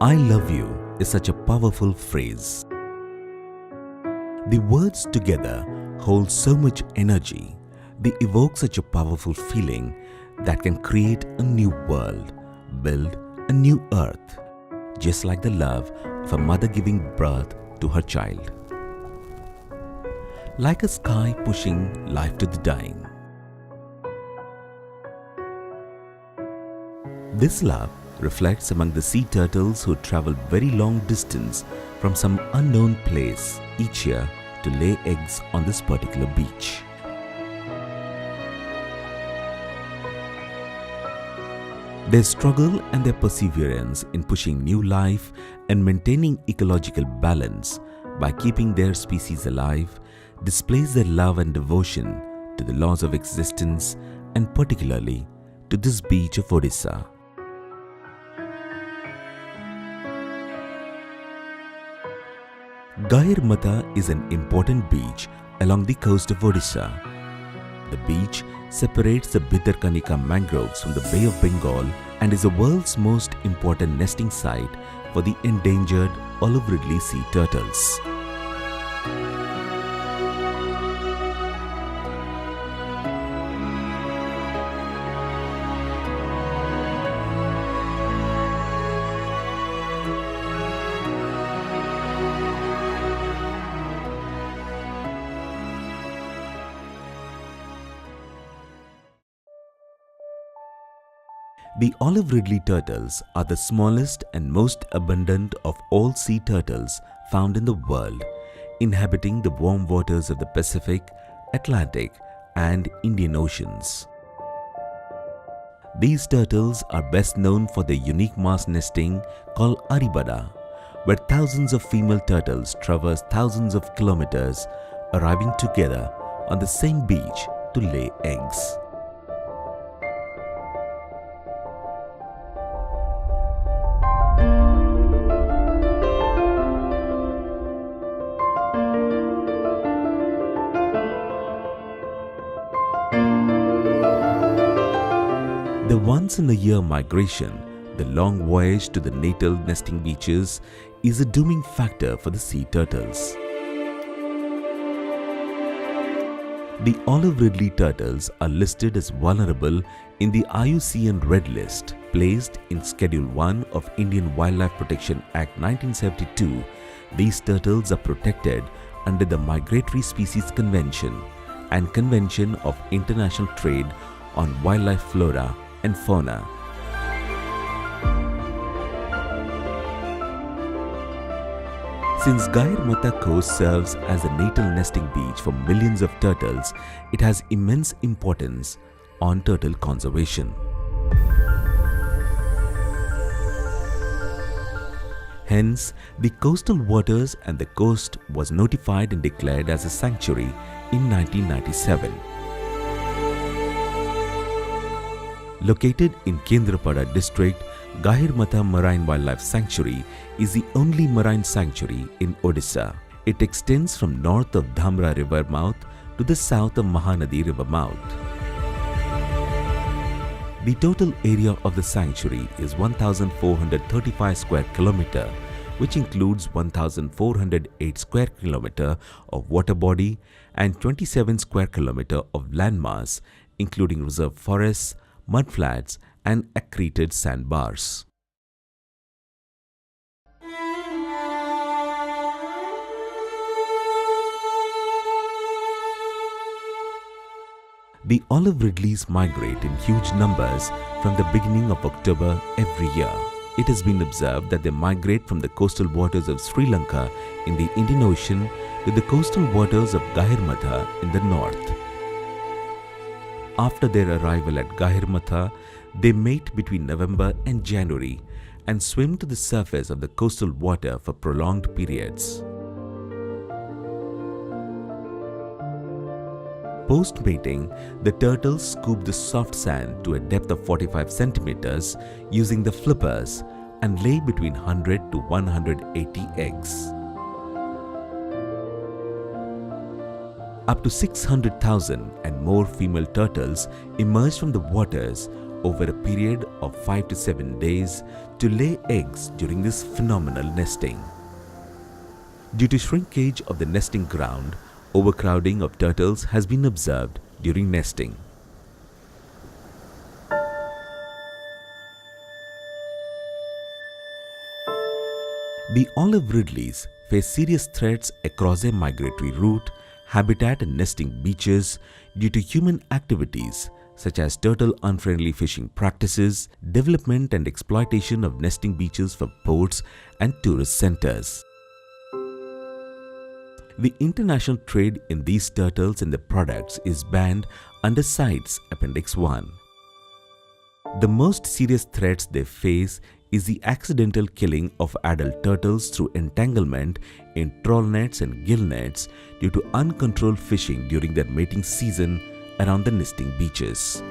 I love you is such a powerful phrase. The words together hold so much energy. They evoke such a powerful feeling that can create a new world, build a new earth, just like the love of a mother giving birth to her child. Like a sky pushing life to the dying. This love reflects among the sea turtles who travel very long distance from some unknown place each year to lay eggs on this particular beach. Their struggle and their perseverance in pushing new life and maintaining ecological balance by keeping their species alive displays their love and devotion to the laws of existence and particularly to this beach of Odisha. Gahirmatha is an important beach along the coast of Odisha. The beach separates the Bhitarkanika mangroves from the Bay of Bengal and is the world's most important nesting site for the endangered olive ridley sea turtles. The olive ridley turtles are the smallest and most abundant of all sea turtles found in the world, inhabiting the warm waters of the Pacific, Atlantic and Indian Oceans. These turtles are best known for their unique mass nesting called Aribada, where thousands of female turtles traverse thousands of kilometers, arriving together on the same beach to lay eggs. The once-in-a-year migration, the long voyage to the natal nesting beaches, is a dooming factor for the sea turtles. The olive ridley turtles are listed as vulnerable in the IUCN Red List, placed in Schedule 1 of Indian Wildlife Protection Act 1972. These turtles are protected under the Migratory Species Convention and Convention of International Trade on Wildlife Flora and Fauna. Since Gahirmatha Coast serves as a natal nesting beach for millions of turtles, it has immense importance on turtle conservation. Hence, the coastal waters and the coast was notified and declared as a sanctuary in 1997. Located in Kendrapada district, Gahirmatha Marine Wildlife Sanctuary is the only marine sanctuary in Odisha. It extends from north of Dhamra river mouth to the south of Mahanadi river mouth. The total area of the sanctuary is 1,435 square kilometer, which includes 1,408 square kilometer of water body and 27 square kilometer of landmass, including reserve forests, mudflats and accreted sandbars. The olive ridleys migrate in huge numbers from the beginning of October every year. It has been observed that they migrate from the coastal waters of Sri Lanka in the Indian Ocean to the coastal waters of Gahirmatha in the north. After their arrival at Gahirmatha, they mate between November and January and swim to the surface of the coastal water for prolonged periods. Post-mating, the turtles scoop the soft sand to a depth of 45 centimeters using the flippers and lay between 100 to 180 eggs. Up to 600,000 and more female turtles emerge from the waters over a period of 5 to 7 days to lay eggs during this phenomenal nesting. Due to shrinkage of the nesting ground, overcrowding of turtles has been observed during nesting. The olive ridleys face serious threats across their migratory route, habitat and nesting beaches due to human activities such as turtle-unfriendly fishing practices, development and exploitation of nesting beaches for ports and tourist centers. The international trade in these turtles and their products is banned under CITES Appendix 1. The most serious threats they face is the accidental killing of adult turtles through entanglement in trawl nets and gill nets due to uncontrolled fishing during their mating season around the nesting beaches.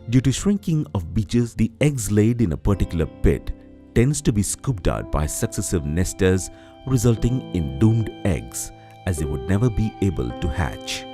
Due to shrinking of beaches, the eggs laid in a particular pit tends to be scooped out by successive nesters, resulting in doomed eggs as they would never be able to hatch.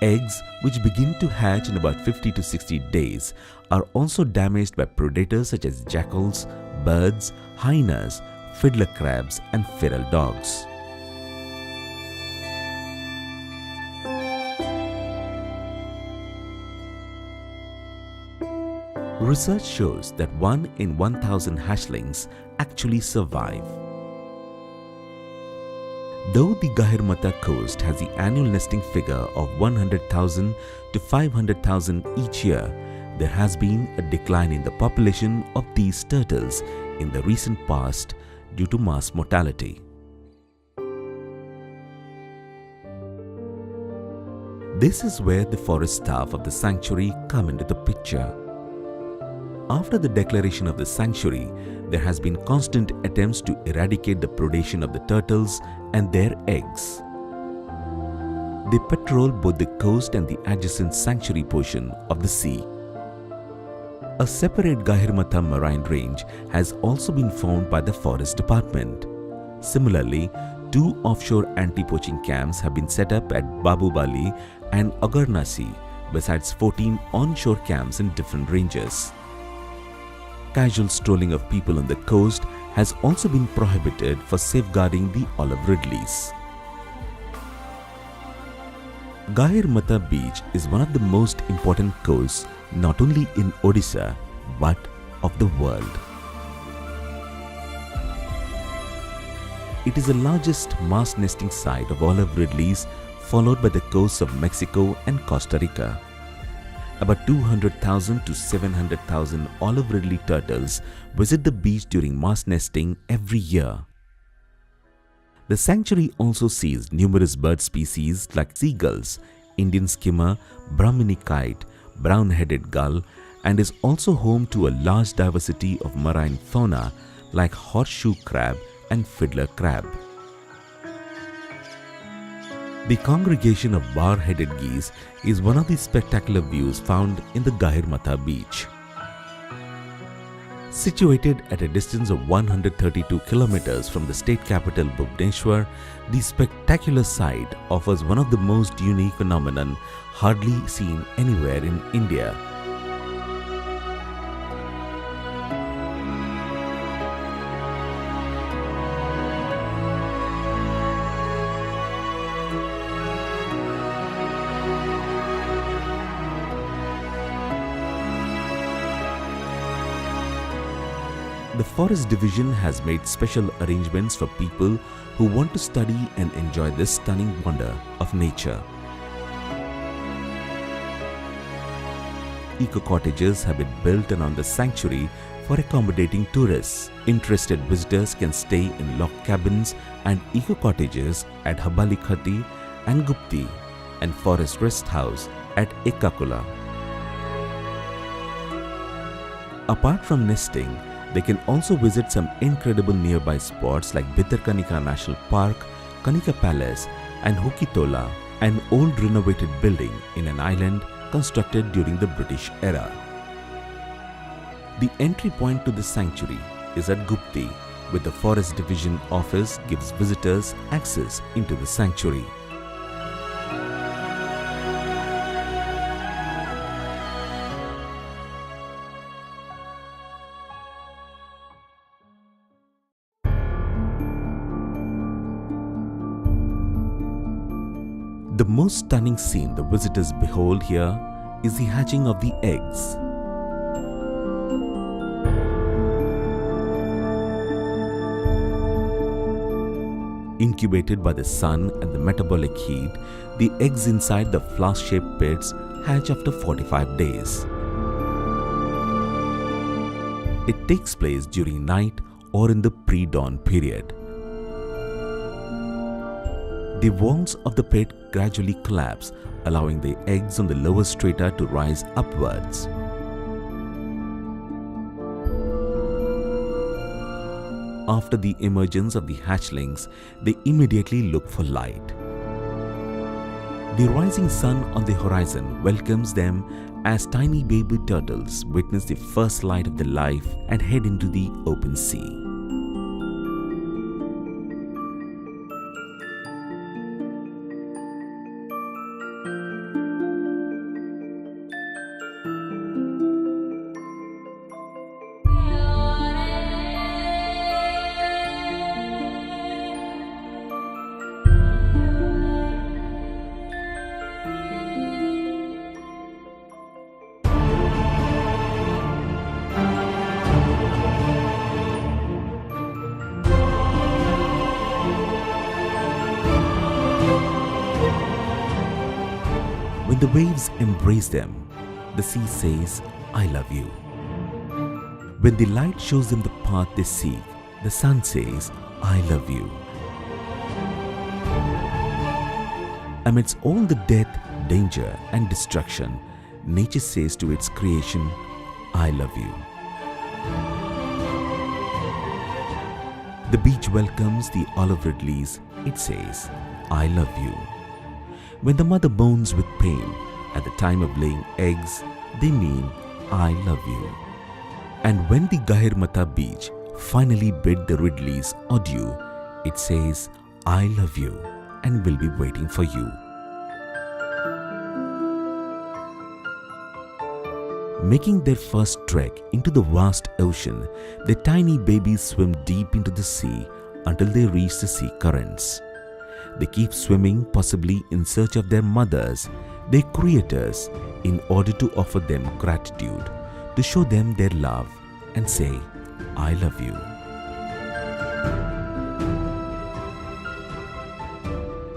Eggs, which begin to hatch in about 50 to 60 days, are also damaged by predators such as jackals, birds, hyenas, fiddler crabs and feral dogs. Research shows that 1 in 1,000 hatchlings actually survive. Though the Gahirmatha coast has the annual nesting figure of 100,000 to 500,000 each year, there has been a decline in the population of these turtles in the recent past due to mass mortality. This is where the forest staff of the sanctuary come into the picture. After the declaration of the sanctuary, there has been constant attempts to eradicate the predation of the turtles and their eggs. They patrol both the coast and the adjacent sanctuary portion of the sea. A separate Gahirmatha marine range has also been found by the Forest Department. Similarly, 2 offshore anti-poaching camps have been set up at Babubali and Agarnasi, besides 14 onshore camps in different ranges. Casual strolling of people on the coast has also been prohibited for safeguarding the olive ridleys. Gahirmatha beach is one of the most important coasts not only in Odisha but of the world. It is the largest mass nesting site of olive ridleys, followed by the coasts of Mexico and Costa Rica. About 200,000 to 700,000 olive ridley turtles visit the beach during mass nesting every year. The sanctuary also sees numerous bird species like seagulls, Indian skimmer, Brahmini kite, brown-headed gull, and is also home to a large diversity of marine fauna like horseshoe crab and fiddler crab. The congregation of bar-headed geese is one of the spectacular views found in the Gahirmatha beach. Situated at a distance of 132 kilometers from the state capital Bhubaneswar, the spectacular site offers one of the most unique phenomenon hardly seen anywhere in India. The Forest Division has made special arrangements for people who want to study and enjoy this stunning wonder of nature. Eco-cottages have been built around the sanctuary for accommodating tourists. Interested visitors can stay in log cabins and eco-cottages at Habalikhati and Gupti and Forest Rest House at Ekakula. Apart from nesting, they can also visit some incredible nearby spots like Bhitarkanika National Park, Kanika Palace and Hukitola, an old renovated building in an island constructed during the British era. The entry point to the sanctuary is at Gupti, with the Forest Division office gives visitors access into the sanctuary. The most stunning scene the visitors behold here is the hatching of the eggs. Incubated by the sun and the metabolic heat, the eggs inside the flask-shaped pits hatch after 45 days. It takes place during night or in the pre-dawn period. The walls of the pit gradually collapse, allowing the eggs on the lower strata to rise upwards. After the emergence of the hatchlings, they immediately look for light. The rising sun on the horizon welcomes them as tiny baby turtles witness the first light of their life and head into the open sea. When the waves embrace them, the sea says, "I love you." When the light shows them the path they seek, the sun says, "I love you." Amidst all the death, danger and destruction, nature says to its creation, "I love you." The beach welcomes the olive ridleys. It says, "I love you." When the mother moans with pain at the time of laying eggs, they mean, "I love you." And when the Gahirmata beach finally bid the ridleys adieu, it says, "I love you and will be waiting for you." Making their first trek into the vast ocean, the tiny babies swim deep into the sea until they reach the sea currents. They keep swimming, possibly in search of their mothers, their creators, in order to offer them gratitude, to show them their love and say, "I love you."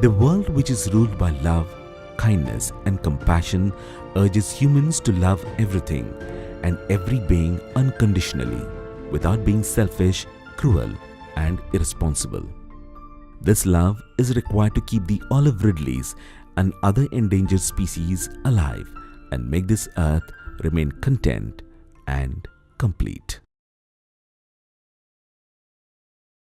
The world, which is ruled by love, kindness and compassion, urges humans to love everything and every being unconditionally, without being selfish, cruel and irresponsible. This love is required to keep the olive ridleys and other endangered species alive and make this earth remain content and complete.